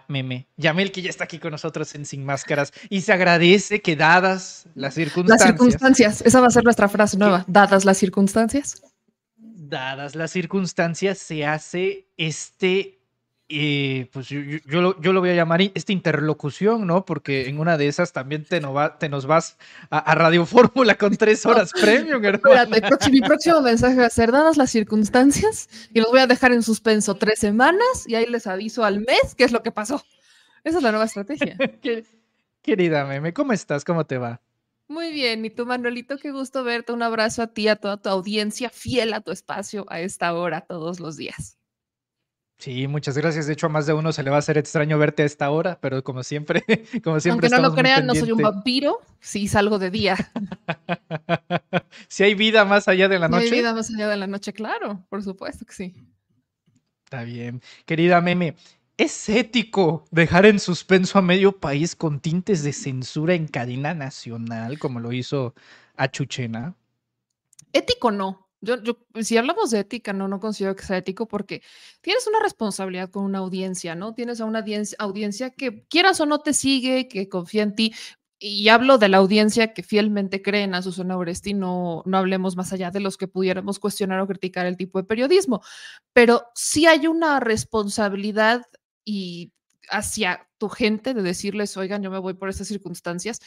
meme. Yamel, que ya está aquí con nosotros en Sin Máscaras, y se agradece que dadas las Las circunstancias, circunstancias, esa va a ser nuestra frase nueva, dadas las circunstancias. dadas las circunstancias, se hace pues yo lo voy a llamar esta interlocución, ¿no? Porque en una de esas también te nos vas a Radio Fórmula con 3 horas premium, hermano. Espérate, mi próximo mensaje va a ser dadas las circunstancias y los voy a dejar en suspenso 3 semanas y ahí les aviso al mes qué es lo que pasó. Esa es la nueva estrategia. Querida meme, ¿cómo estás? ¿Cómo te va? Muy bien, y tú, Manuelito, qué gusto verte. Un abrazo a ti, a toda tu audiencia, fiel a tu espacio a esta hora, todos los días. Sí, muchas gracias. De hecho, a más de uno se le va a hacer extraño verte a esta hora, pero como siempre, como siempre Aunque no lo estamos muy crean, no soy un pendientes. vampiro, sí salgo de día. Si hay vida más allá de la No hay noche, vida más allá de la noche, claro, por supuesto que sí. está bien. Querida meme, ¿es ético dejar en suspenso a medio país con tintes de censura en cadena nacional, como lo hizo Achuchena? Ético no. Si hablamos de ética, no considero que sea ético porque tienes una responsabilidad con una audiencia, ¿no? Tienes a una audiencia que quieras o no te sigue, que confía en ti. Y hablo de la audiencia que fielmente cree en Azucena Oresti, no hablemos más allá de los que pudiéramos cuestionar o criticar el tipo de periodismo, pero sí hay una responsabilidad y hacia tu gente de decirles, oigan, yo me voy por estas circunstancias.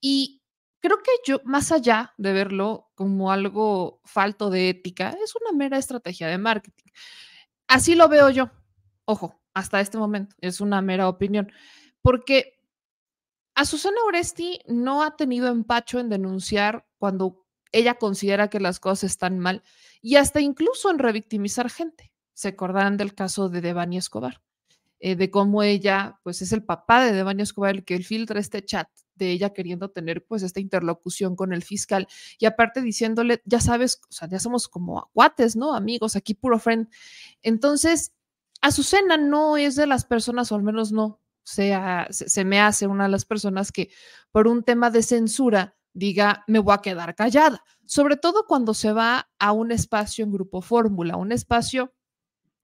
Y creo que yo, más allá de verlo como algo falto de ética, es una mera estrategia de marketing. Así lo veo yo. Ojo, hasta este momento es una mera opinión, porque Azucena Oresti no ha tenido empacho en denunciar cuando ella considera que las cosas están mal y hasta incluso en revictimizar gente. Se acordarán del caso de Devani Escobar, de cómo ella, pues es el papá de Devani Escobar el que filtra este chat de ella queriendo tener pues esta interlocución con el fiscal y aparte diciéndole, ya sabes, o sea, ya somos como cuates, ¿no? Amigos, aquí puro friend. Entonces, Azucena no es de las personas, o al menos no se me hace una de las personas que por un tema de censura diga, me voy a quedar callada, sobre todo cuando se va a un espacio en Grupo Fórmula, un espacio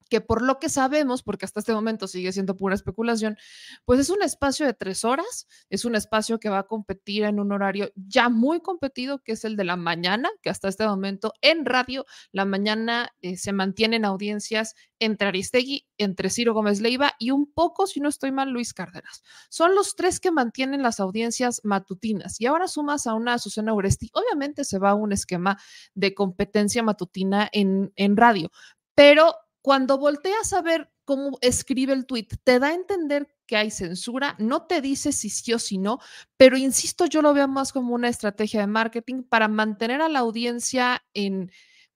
que por lo que sabemos, porque hasta este momento sigue siendo pura especulación, pues es un espacio de 3 horas, es un espacio que va a competir en un horario ya muy competido, que es el de la mañana, que hasta este momento en radio, la mañana se mantienen audiencias entre Aristegui, entre Ciro Gómez Leiva y un poco, si no estoy mal, Luis Cárdenas. Son los tres que mantienen las audiencias matutinas y ahora sumas a una Azucena Oresti, obviamente se va a un esquema de competencia matutina en radio, pero cuando volteas a ver cómo escribe el tweet, te da a entender que hay censura, no te dice si sí o si no, pero insisto, yo lo veo más como una estrategia de marketing para mantener a la audiencia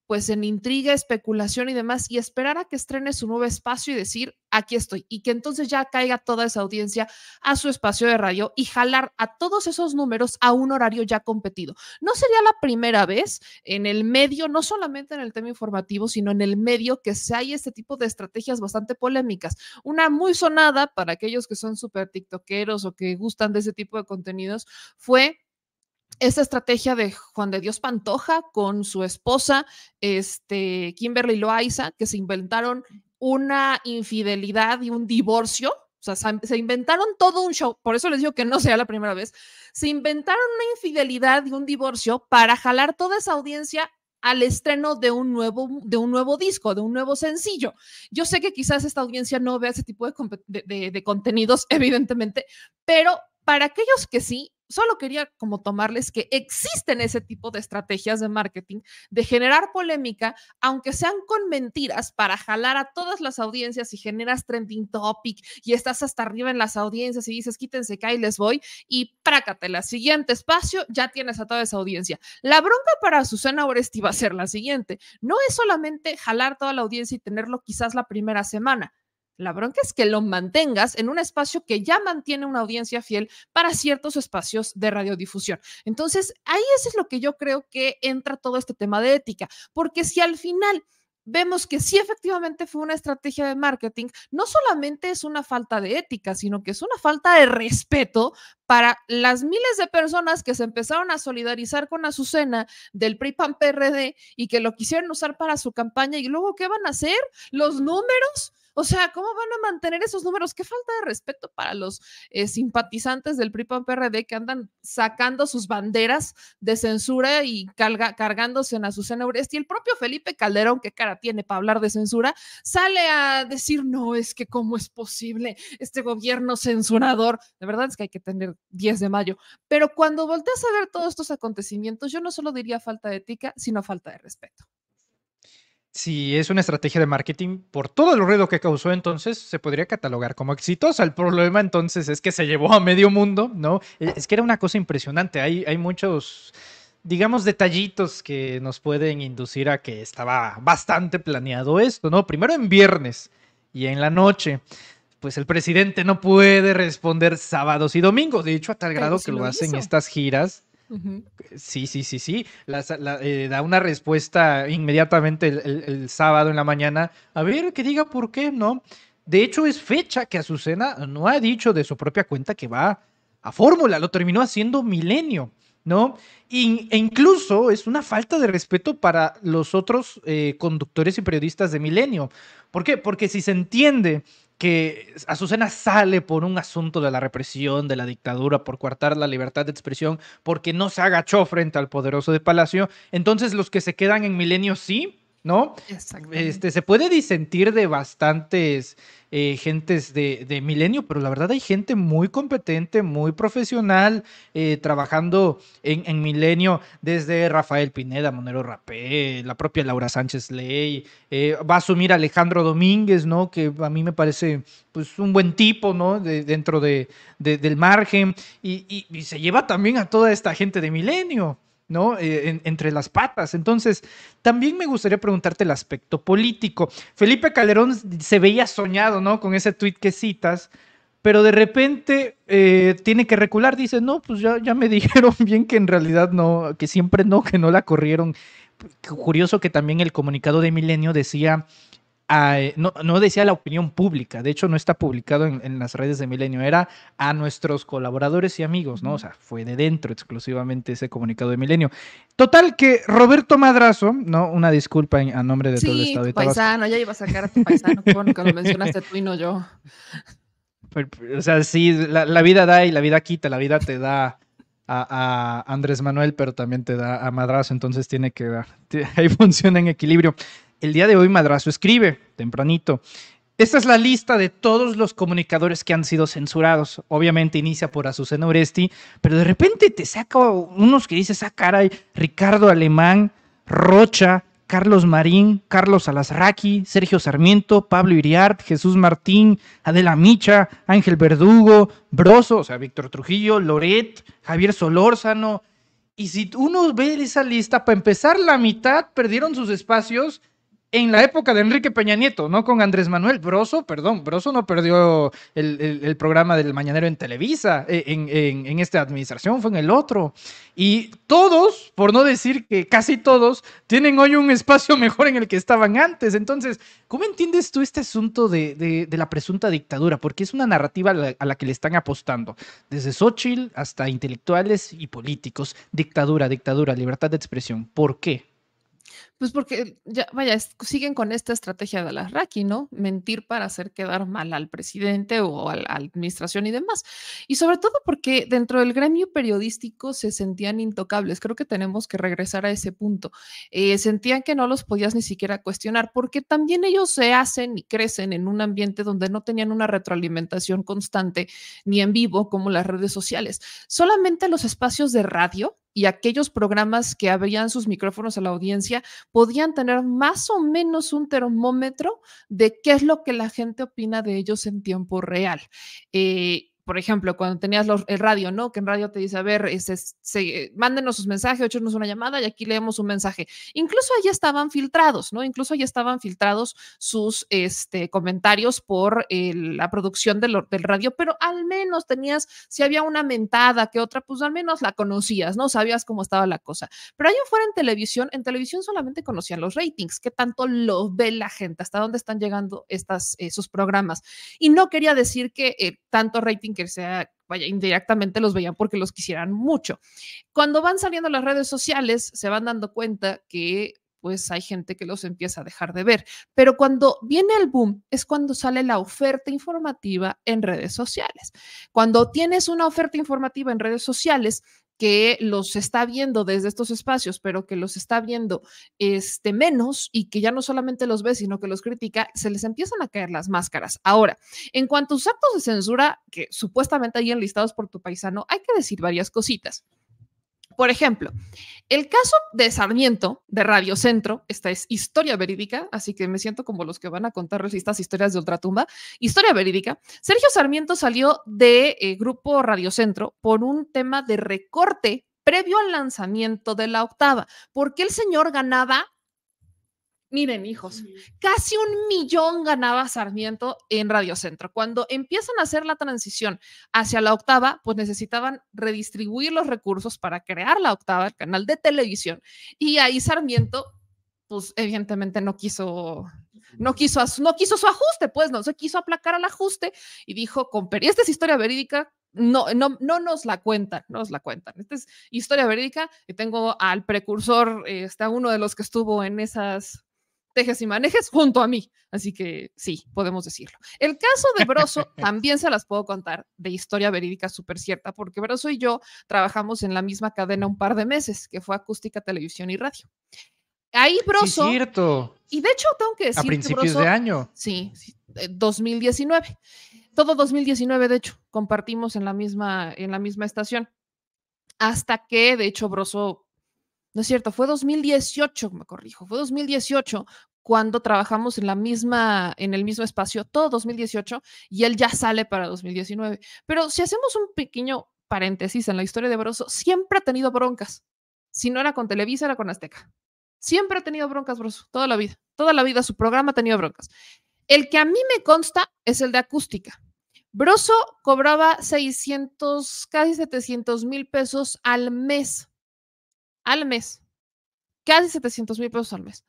pues en intriga, especulación y demás, y esperar a que estrene su nuevo espacio y decir, aquí estoy, y que entonces ya caiga toda esa audiencia a su espacio de radio y jalar a todos esos números a un horario ya competido. No sería la primera vez en el medio, no solamente en el tema informativo, sino en el medio que se hay este tipo de estrategias bastante polémicas. Una muy sonada para aquellos que son súper tiktokeros o que gustan de ese tipo de contenidos fue esta estrategia de Juan de Dios Pantoja con su esposa, Kimberly Loaiza, que se inventaron una infidelidad y un divorcio. O sea, se inventaron todo un show, por eso les digo que no sea la primera vez. Se inventaron una infidelidad y un divorcio para jalar toda esa audiencia al estreno de un nuevo disco, de un nuevo sencillo. Yo sé que quizás esta audiencia no vea ese tipo de contenidos, evidentemente, pero para aquellos que sí, solo quería como tomarles que existen ese tipo de estrategias de marketing, de generar polémica, aunque sean con mentiras, para jalar a todas las audiencias y generas trending topic y estás hasta arriba en las audiencias y dices, quítense que ahí les voy y prácatela, siguiente espacio, ya tienes a toda esa audiencia. La bronca para Susana Oresti va a ser la siguiente, no es solamente jalar toda la audiencia y tenerlo quizás la primera semana. La bronca es que lo mantengas en un espacio que ya mantiene una audiencia fiel para ciertos espacios de radiodifusión. Entonces, ahí eso es lo que yo creo que entra todo este tema de ética, porque si al final vemos que sí efectivamente fue una estrategia de marketing, no solamente es una falta de ética, sino que es una falta de respeto para las miles de personas que se empezaron a solidarizar con Azucena del PRI-PAN-PRD y que lo quisieron usar para su campaña y luego, ¿qué van a hacer? Los números. O sea, ¿cómo van a mantener esos números? Qué falta de respeto para los simpatizantes del PRI-PAN-PRD que andan sacando sus banderas de censura y cargándose en Azucena Uresti. El propio Felipe Calderón, qué cara tiene para hablar de censura, sale a decir, no, es que cómo es posible este gobierno censurador. De verdad es que hay que tener 10 de mayo. Pero cuando volteas a ver todos estos acontecimientos, yo no solo diría falta de ética, sino falta de respeto. Si es una estrategia de marketing, por todo el ruido que causó, entonces se podría catalogar como exitosa. El problema entonces es que se llevó a medio mundo, ¿no? Es que era una cosa impresionante. Hay muchos, digamos, detallitos que nos pueden inducir a que estaba bastante planeado esto, ¿no? Primero en viernes y en la noche. Pues el presidente no puede responder sábados y domingos, de hecho, a tal Pero grado sí que lo lo hacen hizo. estas giras. Ujú. Sí, sí, sí, sí. Da una respuesta inmediatamente el sábado en la mañana. A ver, que diga por qué, ¿no? De hecho, es fecha que Azucena no ha dicho de su propia cuenta que va a Fórmula, lo terminó haciendo Milenio, ¿no? E incluso es una falta de respeto para los otros conductores y periodistas de Milenio. ¿Por qué? Porque si se entiende que Azucena sale por un asunto de la represión, de la dictadura, por coartar la libertad de expresión, porque no se agachó frente al poderoso de Palacio, entonces los que se quedan en Milenio sí, ¿no? Exactamente. Se puede disentir de bastantes gentes de Milenio, pero la verdad hay gente muy competente, muy profesional, trabajando en Milenio, desde Rafael Pineda, Monero Rapé, la propia Laura Sánchez Ley, va a asumir Alejandro Domínguez, ¿no? Que a mí me parece pues un buen tipo, ¿no? Dentro del margen, y se lleva también a toda esta gente de Milenio, ¿no? Entre las patas. Entonces, también me gustaría preguntarte el aspecto político. Felipe Calderón se veía soñado, ¿no? Con ese tuit que citas, pero de repente tiene que recular, dice, no, pues ya me dijeron bien que en realidad no, que siempre no, que no la corrieron. Curioso que también el comunicado de Milenio decía no decía la opinión pública, de hecho no está publicado en las redes de Milenio, era a nuestros colaboradores y amigos, ¿no? O sea, fue de dentro exclusivamente ese comunicado de Milenio. Total que Roberto Madrazo, ¿no? Una disculpa a nombre de todo el Sí, estado tu de Tabasco. paisano, ya iba a sacar a tu paisano, qué bueno que lo mencionaste tú y no yo. O sea, sí, la vida da y la vida quita, la vida te da a Andrés Manuel, pero también te da a Madrazo, entonces tiene que dar, ahí funciona en equilibrio. El día de hoy Madrazo escribe, tempranito. Esta es la lista de todos los comunicadores que han sido censurados. Obviamente inicia por Azucena Oresti, pero de repente te saca unos que dices, ah, caray, Ricardo Alemán, Rocha, Carlos Marín, Carlos Alasraqui, Sergio Sarmiento, Pablo Iriart, Jesús Martín, Adela Micha, Ángel Verdugo, Broso, o sea, Víctor Trujillo, Loret, Javier Solórzano. Y si uno ve esa lista, para empezar, la mitad perdieron sus espacios en la época de Enrique Peña Nieto, no con Andrés Manuel Broso, perdón, Broso no perdió el programa del Mañanero en Televisa, en esta administración, fue en el otro. Y todos, por no decir que casi todos, tienen hoy un espacio mejor en el que estaban antes. Entonces, ¿cómo entiendes tú este asunto de la presunta dictadura? Porque es una narrativa a la que le están apostando, desde Xochitl hasta intelectuales y políticos. Dictadura, dictadura, libertad de expresión. ¿Por qué? Pues porque ya, vaya, siguen con esta estrategia de la Raki, ¿no? Mentir para hacer quedar mal al presidente o a la administración y demás. Y sobre todo porque dentro del gremio periodístico se sentían intocables. Creo que tenemos que regresar a ese punto. Sentían que no los podías ni siquiera cuestionar porque también ellos se hacen y crecen en un ambiente donde no tenían una retroalimentación constante ni en vivo como las redes sociales. Solamente los espacios de radio y aquellos programas que abrían sus micrófonos a la audiencia podían tener más o menos un termómetro de qué es lo que la gente opina de ellos en tiempo real. Por ejemplo, cuando tenías el radio, ¿no? Que en radio te dice, a ver, mándenos sus mensajes, échenos una llamada y aquí leemos un mensaje. Incluso allí estaban filtrados, ¿no? Incluso allí estaban filtrados sus comentarios por la producción del radio, pero al menos tenías, si había una mentada que otra, pues al menos la conocías, ¿no? Sabías cómo estaba la cosa. Pero allá afuera en televisión solamente conocían los ratings, qué tanto lo ve la gente, hasta dónde están llegando esos programas. Y no quería decir que tanto rating que sea, vaya, indirectamente los veían porque los quisieran mucho. Cuando van saliendo las redes sociales, se van dando cuenta que pues hay gente que los empieza a dejar de ver. Pero cuando viene el boom es cuando sale la oferta informativa en redes sociales. Cuando tienes una oferta informativa en redes sociales que los está viendo desde estos espacios, pero que los está viendo menos y que ya no solamente los ve, sino que los critica, se les empiezan a caer las máscaras. Ahora, en cuanto a sus actos de censura, que supuestamente hay enlistados por tu paisano, hay que decir varias cositas. Por ejemplo, el caso de Sarmiento, de Radio Centro, esta es historia verídica, así que me siento como los que van a contarles estas historias de ultratumba. Historia verídica. Sergio Sarmiento salió de Grupo Radio Centro por un tema de recorte previo al lanzamiento de la octava, porque el señor ganaba, miren, hijos, casi 1 millón ganaba Sarmiento en Radio Centro. Cuando empiezan a hacer la transición hacia la octava, pues necesitaban redistribuir los recursos para crear la octava, el canal de televisión, y ahí Sarmiento, pues evidentemente no quiso su ajuste, pues no se quiso aplacar al ajuste y dijo, esta es historia verídica, no nos la cuentan, no nos la cuentan. Esta es historia verídica y tengo al precursor, a uno de los que estuvo en esas tejes y manejes junto a mí. Así que sí, podemos decirlo. El caso de Broso también se las puedo contar de historia verídica súper cierta, porque Broso y yo trabajamos en la misma cadena un par de meses, que fue Acústica, Televisión y Radio. Ahí Broso. Sí, cierto. Y de hecho tengo que decir a principios que Broso, de año. Sí, 2019. Todo 2019, de hecho, compartimos en la misma estación. Hasta que, de hecho, Broso, no es cierto, fue 2018, me corrijo, fue 2018 cuando trabajamos en el mismo espacio, todo 2018, y él ya sale para 2019. Pero si hacemos un pequeño paréntesis en la historia de Broso, siempre ha tenido broncas. Si no era con Televisa, era con Azteca. Siempre ha tenido broncas, Broso, toda la vida su programa ha tenido broncas. El que a mí me consta es el de Acústica. Broso cobraba 600, casi 700,000 pesos al mes, casi 700,000 pesos al mes.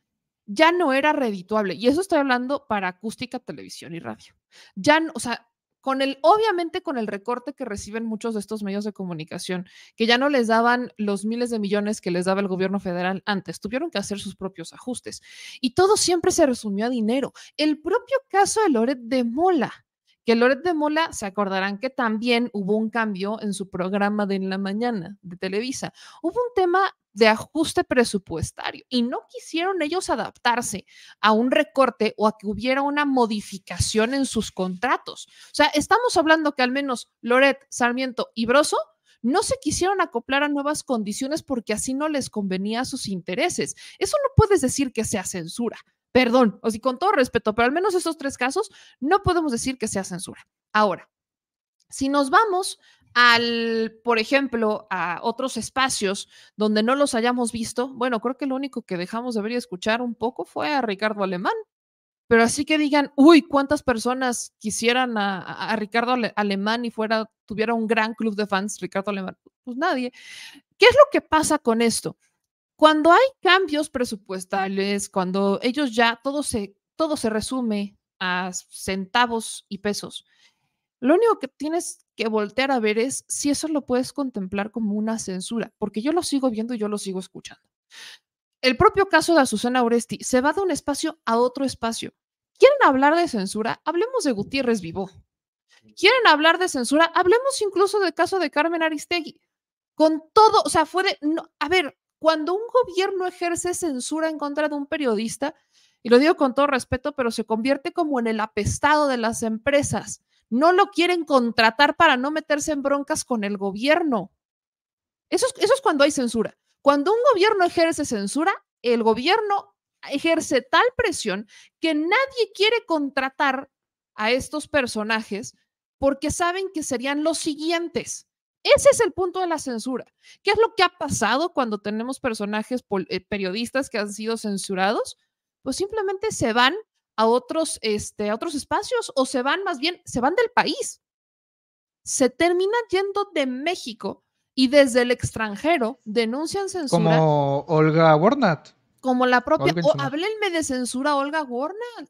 Ya no era redituable, y eso estoy hablando para Acústica, Televisión y Radio. Ya no, o sea, obviamente con el recorte que reciben muchos de estos medios de comunicación, que ya no les daban los miles de millones que les daba el gobierno federal antes, tuvieron que hacer sus propios ajustes. Y todo siempre se resumió a dinero. El propio caso de Loret de Mola, que Loret de Mola, se acordarán que también hubo un cambio en su programa de En la Mañana de Televisa. Hubo un tema de ajuste presupuestario y no quisieron ellos adaptarse a un recorte o a que hubiera una modificación en sus contratos. O sea, estamos hablando que al menos Loret, Sarmiento y Broso no se quisieron acoplar a nuevas condiciones porque así no les convenía a sus intereses. Eso no puedes decir que sea censura. Perdón, o sea, con todo respeto, pero al menos esos 3 casos no podemos decir que sea censura. Ahora, si nos vamos por ejemplo, a otros espacios donde no los hayamos visto, bueno, creo que lo único que dejamos de ver y escuchar un poco fue a Ricardo Alemán. Pero así que digan, uy, ¿cuántas personas quisieran a Ricardo Alemán y tuviera un gran club de fans, Ricardo Alemán? Pues nadie. ¿Qué es lo que pasa con esto? Cuando hay cambios presupuestales, cuando ellos ya todo se resume a centavos y pesos, lo único que tienes que voltear a ver es si eso lo puedes contemplar como una censura, porque yo lo sigo viendo y yo lo sigo escuchando. El propio caso de Azucena Oresti se va de un espacio a otro espacio. ¿Quieren hablar de censura? Hablemos de Gutiérrez Vivó. ¿Quieren hablar de censura? Hablemos incluso del caso de Carmen Aristegui. Con todo, o sea, a ver, cuando un gobierno ejerce censura en contra de un periodista, y lo digo con todo respeto, pero se convierte como en el apestado de las empresas. No lo quieren contratar para no meterse en broncas con el gobierno. Eso es cuando hay censura. Cuando un gobierno ejerce censura, el gobierno ejerce tal presión que nadie quiere contratar a estos personajes porque saben que serían los siguientes. Ese es el punto de la censura. ¿Qué es lo que ha pasado cuando tenemos personajes periodistas que han sido censurados? Pues simplemente se van a otros espacios o se van del país. Se terminan yendo de México y desde el extranjero denuncian censura. Como Olga Warnat. Como la propia, háblenme de censura Olga Warnat.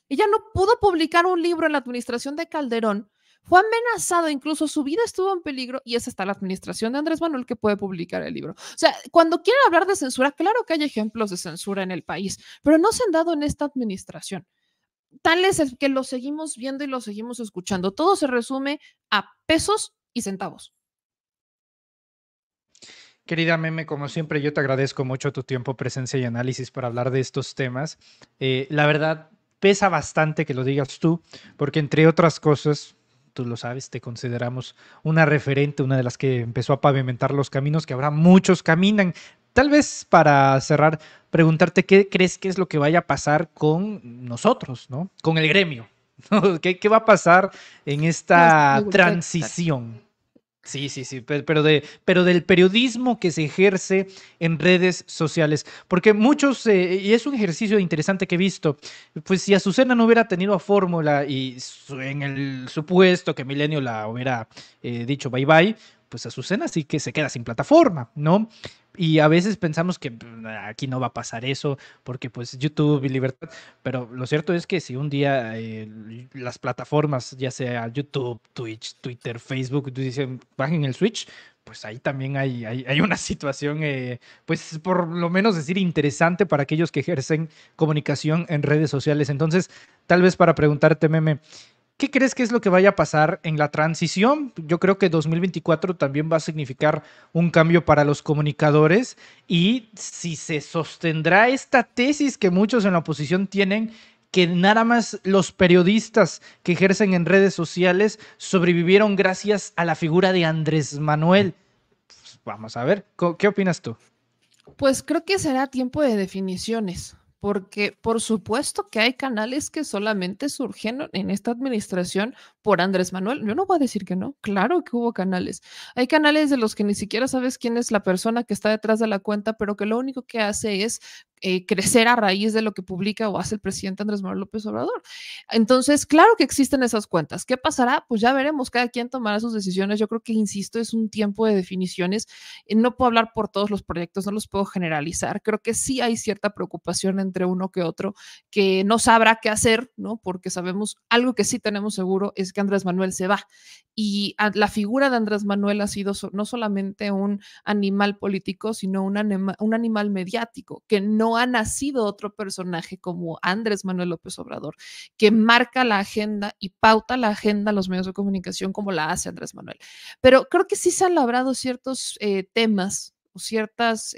Ella no pudo publicar un libro en la administración de Calderón Fue amenazado, incluso su vida estuvo en peligro y es hasta la administración de Andrés Manuel que puede publicar el libro. O sea, cuando quieren hablar de censura, claro que hay ejemplos de censura en el país, pero no se han dado en esta administración. Tal es el que lo seguimos viendo y lo seguimos escuchando. Todo se resume a pesos y centavos. Querida Meme, como siempre, yo te agradezco mucho tu tiempo, presencia y análisis para hablar de estos temas. La verdad, pesa bastante que lo digas tú, porque entre otras cosas, tú lo sabes, te consideramos una referente, una de las que empezó a pavimentar los caminos, que ahora muchos caminan. Tal vez para cerrar, preguntarte qué crees que es lo que vaya a pasar con nosotros, ¿no? Con el gremio. ¿No? ¿Qué va a pasar en Me esta gustaría escuchar. transición? Sí, sí, sí, pero del periodismo que se ejerce en redes sociales, porque muchos, y es un ejercicio interesante que he visto, pues si Azucena no hubiera tenido a Fórmula y en el supuesto que Milenio la hubiera dicho bye bye, pues Azucena sí que se queda sin plataforma, ¿no? Y a veces pensamos que aquí no va a pasar eso, porque pues YouTube y libertad, pero lo cierto es que si un día las plataformas, ya sea YouTube, Twitch, Twitter, Facebook, dicen bajen el Switch, pues ahí también hay una situación, pues por lo menos decir interesante para aquellos que ejercen comunicación en redes sociales. Entonces, tal vez para preguntarte, Meme, ¿qué crees que es lo que vaya a pasar en la transición? Yo creo que 2024 también va a significar un cambio para los comunicadores y si se sostendrá esta tesis que muchos en la oposición tienen, que nada más los periodistas que ejercen en redes sociales sobrevivieron gracias a la figura de Andrés Manuel. Pues vamos a ver, ¿qué opinas tú? Pues creo que será tiempo de definiciones, porque por supuesto que hay canales que solamente surgieron en esta administración por Andrés Manuel. Yo no voy a decir que no, claro que hubo canales. Hay canales de los que ni siquiera sabes quién es la persona que está detrás de la cuenta, pero que lo único que hace es crecer a raíz de lo que publica o hace el presidente Andrés Manuel López Obrador. Entonces, claro que existen esas cuentas. ¿Qué pasará? Pues ya veremos, cada quien tomará sus decisiones. Yo creo que, insisto, es un tiempo de definiciones. No puedo hablar por todos los proyectos, no los puedo generalizar. Creo que sí hay cierta preocupación entre uno que otro, que no sabrá qué hacer, ¿no? Porque sabemos, algo que sí tenemos seguro es que Andrés Manuel se va. Y la figura de Andrés Manuel ha sido no solamente un animal político, sino un animal mediático, que no ha nacido otro personaje como Andrés Manuel López Obrador, que marca la agenda y pauta la agenda a los medios de comunicación como la hace Andrés Manuel. Pero creo que sí se han labrado ciertos temas o ciertas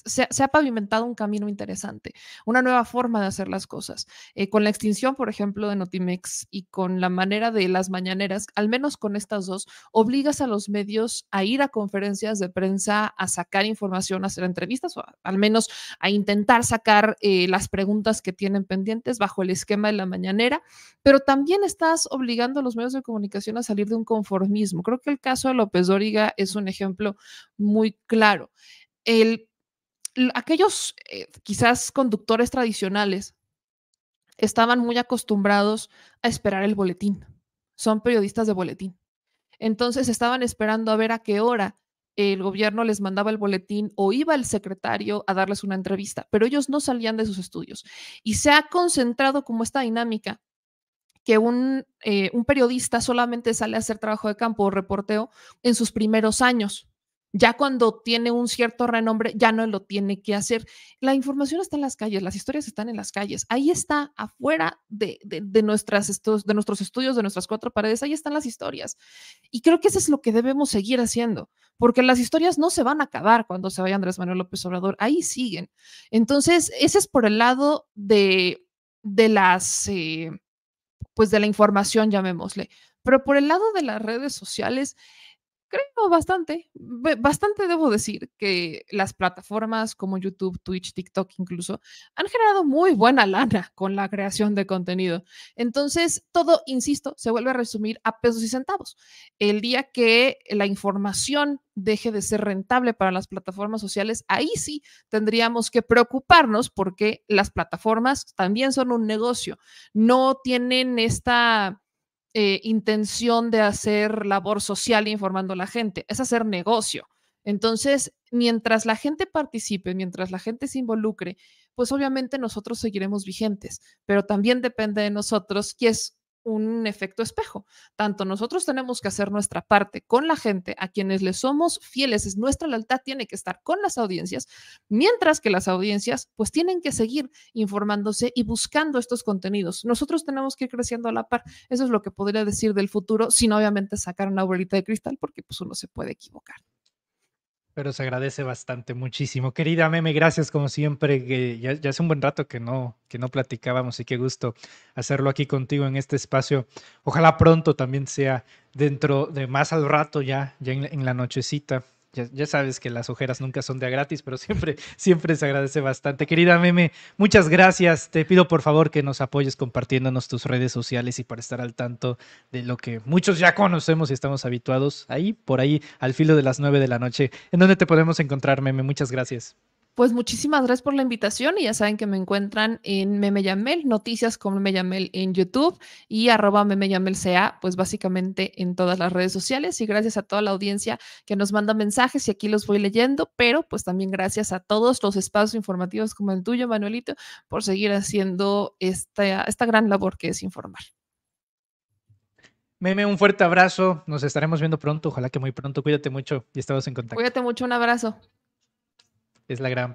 se ha pavimentado un camino interesante, una nueva forma de hacer las cosas. Con la extinción, por ejemplo, de Notimex y con la manera de las mañaneras, al menos con estas dos, obligas a los medios a ir a conferencias de prensa, a sacar información, a hacer entrevistas o al menos a intentar sacar las preguntas que tienen pendientes bajo el esquema de la mañanera, pero también estás obligando a los medios de comunicación a salir de un conformismo. Creo que el caso de López Dóriga es un ejemplo muy claro. El aquellos quizás conductores tradicionales estaban muy acostumbrados a esperar el boletín. Son periodistas de boletín. Entonces estaban esperando a ver a qué hora el gobierno les mandaba el boletín o iba el secretario a darles una entrevista, pero ellos no salían de sus estudios. Y se ha concentrado como esta dinámica que un periodista solamente sale a hacer trabajo de campo o reporteo en sus primeros años. Ya cuando tiene un cierto renombre, ya no lo tiene que hacer. La información está en las calles, las historias están en las calles. Ahí está, afuera de nuestros estudios, de nuestras cuatro paredes, ahí están las historias. Y creo que eso es lo que debemos seguir haciendo, porque las historias no se van a acabar cuando se vaya Andrés Manuel López Obrador, ahí siguen. Entonces, ese es por el lado de las pues de la información, llamémosle. Pero por el lado de las redes sociales, creo bastante debo decir que las plataformas como YouTube, Twitch, TikTok incluso, han generado muy buena lana con la creación de contenido. Entonces, todo, insisto, se vuelve a resumir a pesos y centavos. El día que la información deje de ser rentable para las plataformas sociales, ahí sí tendríamos que preocuparnos porque las plataformas también son un negocio, no tienen esta intención de hacer labor social informando a la gente, es hacer negocio. Entonces, mientras la gente participe, mientras la gente se involucre, pues obviamente nosotros seguiremos vigentes, pero también depende de nosotros un efecto espejo. Tanto nosotros tenemos que hacer nuestra parte con la gente a quienes le somos fieles, es nuestra lealtad tiene que estar con las audiencias, mientras que las audiencias pues tienen que seguir informándose y buscando estos contenidos. Nosotros tenemos que ir creciendo a la par. Eso es lo que podría decir del futuro, sin obviamente sacar una bolita de cristal, porque pues uno se puede equivocar. Pero se agradece bastante, muchísimo. Querida Meme, gracias como siempre, que ya hace un buen rato que no platicábamos y qué gusto hacerlo aquí contigo en este espacio. Ojalá pronto también sea dentro de más al rato ya en la nochecita. Ya sabes que las ojeras nunca son de a gratis, pero siempre se agradece bastante. Querida Meme, muchas gracias. Te pido por favor que nos apoyes compartiéndonos tus redes sociales y para estar al tanto de lo que muchos ya conocemos y estamos habituados ahí, por ahí, al filo de las 9 de la noche. ¿En dónde te podemos encontrar, Meme? Muchas gracias. Pues muchísimas gracias por la invitación y ya saben que me encuentran en Meme Yamel, noticias con Meme Yamel en YouTube y arroba Meme Yamel CA, pues básicamente en todas las redes sociales y gracias a toda la audiencia que nos manda mensajes y aquí los voy leyendo, pero pues también gracias a todos los espacios informativos como el tuyo, Manuelito, por seguir haciendo esta gran labor que es informar. Meme, un fuerte abrazo. Nos estaremos viendo pronto. Ojalá que muy pronto. Cuídate mucho y estamos en contacto. Cuídate mucho, un abrazo. Es la gran